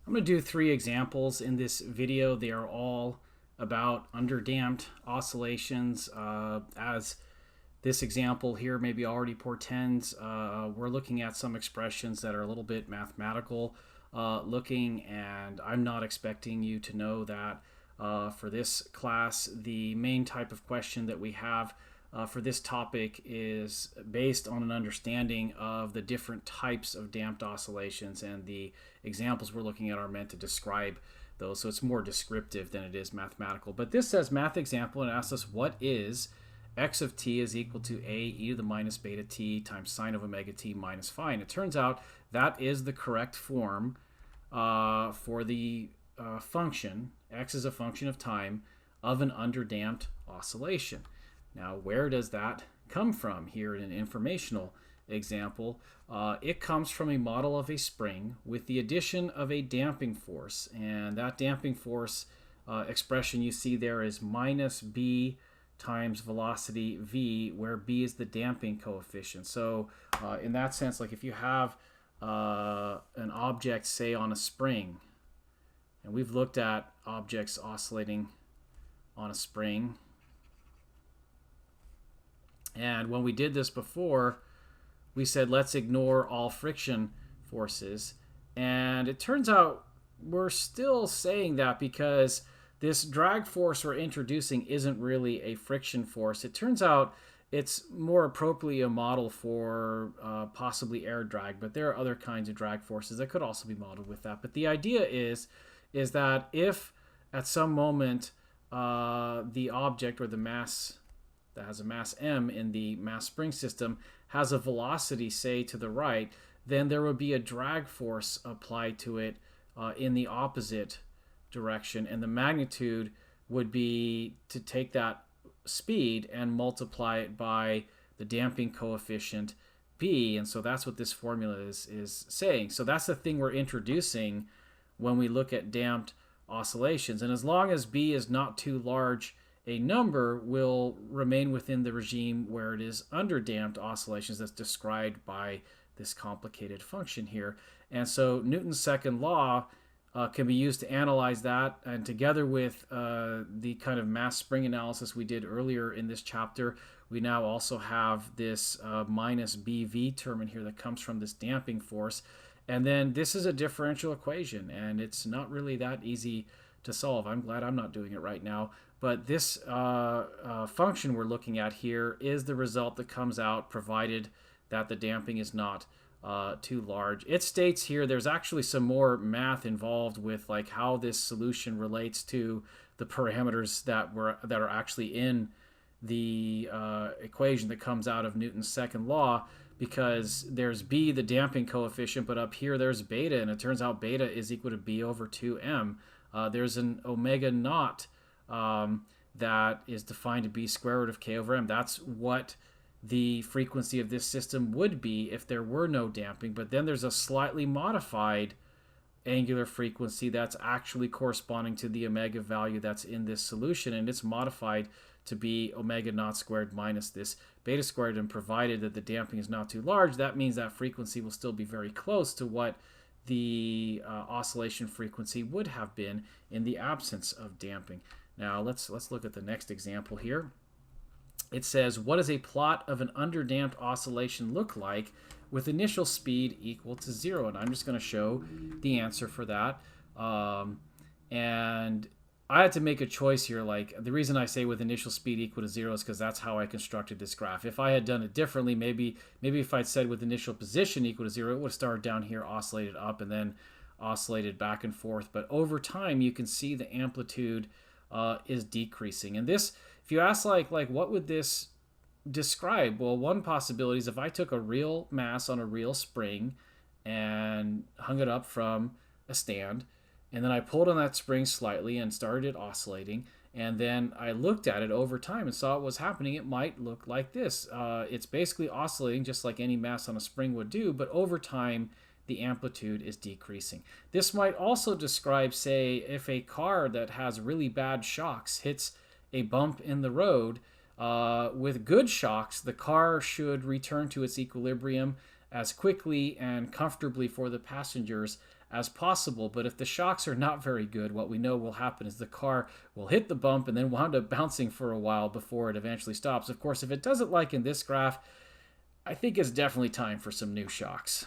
I'm going to do 3 examples in this video. They are all about underdamped oscillations. As this example here maybe already portends, we're looking at some expressions that are a little bit mathematical looking, and I'm not expecting you to know that for this class. The main type of question that we have for this topic is based on an understanding of the different types of damped oscillations, and the examples we're looking at are meant to describe those, so it's more descriptive than it is mathematical. But this says math example and asks us what is x of t is equal to a e to the minus beta t times sine of omega t minus phi. And it turns out that is the correct form for the function. X is a function of time of an underdamped oscillation. Now, where does that come from? Here in an informational example, it comes from a model of a spring with the addition of a damping force, and that damping force expression you see there is minus b times velocity v, where b is the damping coefficient. So in that sense, like if you have an object, say on a spring, and we've looked at objects oscillating on a spring, and when we did this before, we said let's ignore all friction forces. And it turns out we're still saying that because this drag force we're introducing isn't really a friction force. It turns out it's more appropriately a model for possibly air drag, but there are other kinds of drag forces that could also be modeled with that. But the idea is that if at some moment the object or the mass that has a mass m in the mass spring system has a velocity, say, to the right, then there would be a drag force applied to it in the opposite direction, and the magnitude would be to take that speed and multiply it by the damping coefficient b. And so that's what this formula is saying. So that's the thing we're introducing when we look at damped oscillations, and as long as b is not too large a number, will remain within the regime where it is underdamped oscillations that's described by this complicated function here. And so Newton's second law can be used to analyze that, and together with the kind of mass spring analysis we did earlier in this chapter, we now also have this minus bv term in here that comes from this damping force. And then this is a differential equation, and it's not really that easy to solve. I'm glad I'm not doing it right now. But this function we're looking at here is the result that comes out provided that the damping is not too large. It states here there's actually some more math involved with like how this solution relates to the parameters that are actually in the equation that comes out of Newton's second law, because there's b, the damping coefficient, but up here there's beta, and it turns out beta is equal to b over 2m. There's an omega naught that is defined to be square root of k over m. That's what the frequency of this system would be if there were no damping. But then there's a slightly modified angular frequency that's actually corresponding to the omega value that's in this solution, and it's modified to be omega naught squared minus this beta squared. And provided that the damping is not too large, that means that frequency will still be very close to what the oscillation frequency would have been in the absence of damping. Now let's look at the next example here. It says, what does a plot of an underdamped oscillation look like with initial speed equal to 0? And I'm just going to show the answer for that. And I had to make a choice here. Like, the reason I say with initial speed equal to 0 is because that's how I constructed this graph. If I had done it differently, maybe if I'd said with initial position equal to 0, it would have started down here, oscillated up, and then oscillated back and forth. But over time, you can see the amplitude is decreasing. And this, if you ask like what would this describe? Well, one possibility is if I took a real mass on a real spring and hung it up from a stand, and then I pulled on that spring slightly and started it oscillating, and then I looked at it over time and saw what was happening, it might look like this. It's basically oscillating just like any mass on a spring would do, but over time the amplitude is decreasing. This might also describe, say, if a car that has really bad shocks hits a bump in the road, with good shocks, the car should return to its equilibrium as quickly and comfortably for the passengers as possible. But if the shocks are not very good, what we know will happen is the car will hit the bump and then wound up bouncing for a while before it eventually stops. Of course, if it doesn't like in this graph, I think it's definitely time for some new shocks.